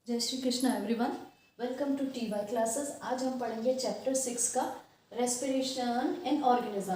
जय Shri Krishna everyone, welcome to TY classes. आज हम पढ़ेंगे चैप्टर 6 का respiration in organism.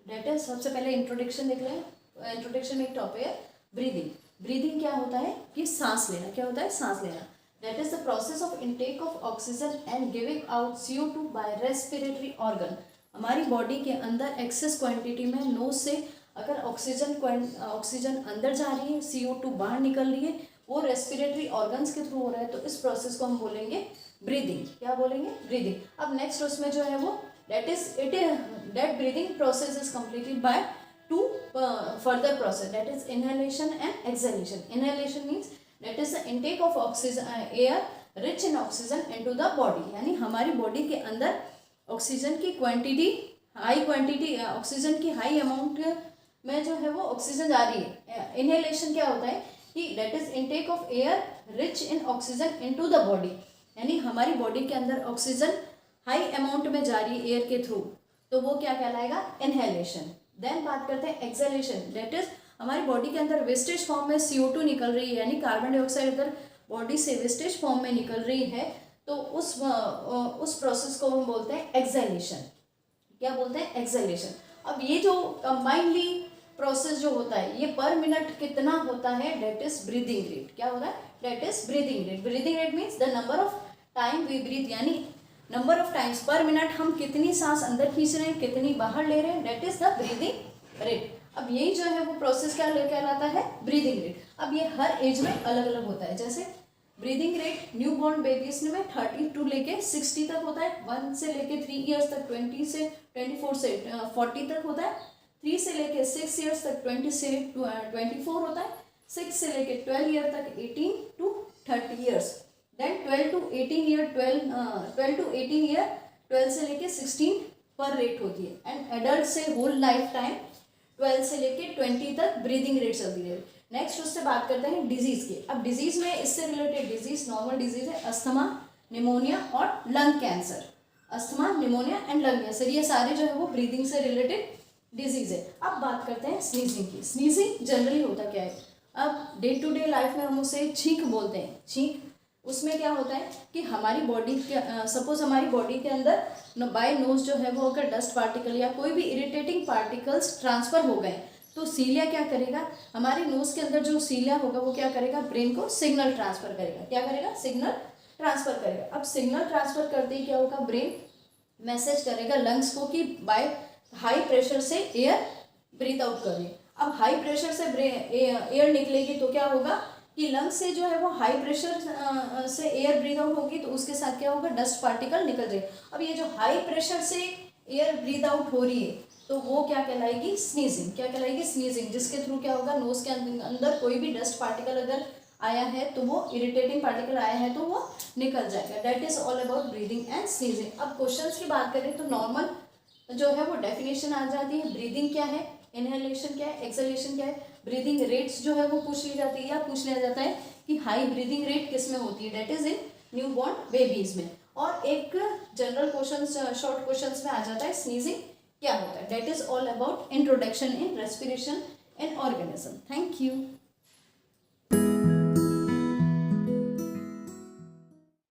That is सबसे पहले इंट्रोडक्शन देख लें। इंट्रोडक्शन में एक टॉपिक है ब्रीदिंग। ब्रीदिंग क्या होता है कि सांस लेना। क्या होता है? सांस लेना। That is the process of intake of oxygen and giving out CO2 by respiratory organ. हमारी बॉडी के अंदर एक्सेस क्वांटिटी में नोज से अगर ऑक्सीजन अंदर जा रही है, CO2 बाहर निकल रही है, वो रेस्पिरेटरी ऑर्गन्स के थ्रू हो रहा है, तो इस प्रोसेस को हम बोलेंगे ब्रीदिंग। क्या बोलेंगे? ब्रीदिंग। अब नेक्स्ट उसमें जो है वो that breathing process is completed by two further process, that is inhalation and exhalation. Inhalation means that is the intake of oxygen air rich in oxygen into the body, यानी हमारी body के अंदर oxygen की quantity oxygen की high amount में जो है वो ऑक्सीजन जा रही है। इनहेलेशन क्या होता है कि that is intake of air rich in oxygen into the body, यानी हमारी बॉडी के अंदर ऑक्सीजन हाई अमाउंट में जा रही है एयर के थ्रू, तो वो क्या कहलाएगा? इनहेलेशन। देन बात करते हैं एक्सहेलेशन। दैट इज हमारी बॉडी के अंदर वेस्टेज फॉर्म में CO2 निकल रही है, यानी कार्बन डाइऑक्साइड अगर बॉडी से वेस्टेज फॉर्म में निकल रही है तो उस प्रोसेस को हम बोलते हैं एक्सहेलेशन। क्या बोलते हैं? एक्सहेलेशन। अब ये जो कंबाइनली प्रोसेस जो होता है ये पर मिनट कितना होता है? That is breathing rate. क्या होता है? That is breathing rate. Breathing rate means the number of time we breathe, यानी number of times per minute हम कितनी सांस अंदर खींच रहे हैं, कितनी बाहर ले रहे हैं, that is the breathing rate. अब यही जो है वो प्रोसेस क्या कहलाता है? Breathing rate. अब ये हर एज में अलग अलग होता है। जैसे breathing rate new born babies में 32 लेके 60 तक होता है, 1 से लेके 3 ईयर्स तक 24 से 40 तक होता है, 3 से लेके 6 ईयर्स तक 20 से 24 होता है, 6 से लेके 12 ईयर तक 18 to 30 years, then 12 to 18 year 12 से लेके 16 पर रेट होती है, एंड एडल्ट से होल लाइफ टाइम 12 से लेके 20 तक ब्रीदिंग रेट चलती है। नेक्स्ट उससे बात करते हैं डिजीज की। अब डिजीज में इससे रिलेटेड डिजीज नॉर्मल डिजीज है अस्थमा, निमोनिया और lung cancer. Asthma, pneumonia and lung cancer, ये सारे जो है वो ब्रीदिंग से रिलेटेड डिजीज है। अब बात करते हैं स्नीजिंग की। स्नीजिंग जनरली होता क्या है? अब डे टू डे लाइफ में हम उसे छींक बोलते हैं। छींक, उसमें क्या होता है कि हमारी बॉडी के सपोज हमारी बॉडी के अंदर बाय नोज जो है वो अगर डस्ट पार्टिकल या कोई भी इरिटेटिंग पार्टिकल्स ट्रांसफर हो गए तो सीलिया क्या करेगा? हमारे नोज के अंदर जो सीलिया होगा वो क्या करेगा? ब्रेन को सिग्नल ट्रांसफर करेगा। क्या करेगा? सिग्नल ट्रांसफर करेगा। अब सिग्नल ट्रांसफर करते ही क्या होगा? ब्रेन मैसेज करेगा लंग्स को कि बाय हाई प्रेशर से एयर ब्रीथ आउट करिए। अब हाई प्रेशर से एयर निकलेगी तो क्या होगा कि लंग्स से जो है वो हाई प्रेशर से एयर ब्रीथ आउट होगी, तो उसके साथ क्या होगा? डस्ट पार्टिकल निकल जाएगा। अब ये जो हाई प्रेशर से एयर ब्रीथ आउट हो रही है तो वो क्या कहलाएगी? स्नीजिंग। क्या कहलाएगी? स्नीजिंग, जिसके थ्रू क्या होगा? नोज के अंदर कोई भी डस्ट पार्टिकल अगर आया है तो वो इरिटेटिंग पार्टिकल आया है तो वो निकल जाएगा। That is all about breathing and sneezing. अब क्वेश्चंस की बात करें तो नॉर्मल जो है वो डेफिनेशन आ जाती है। ब्रीदिंग क्या है, इनहेलेशन क्या है, एक्सहेलेशन क्या है, ब्रीदिंग रेट्स जो है वो पूछ ली जाती है, या पूछ लिया जाता है कि हाई ब्रीदिंग रेट किस में होती है? That is in new born babies में। और एक जनरल क्वेश्चन, शॉर्ट क्वेश्चंस में आ जाता है स्नीजिंग क्या होता है। That is all about introduction in respiration in organism. Thank you.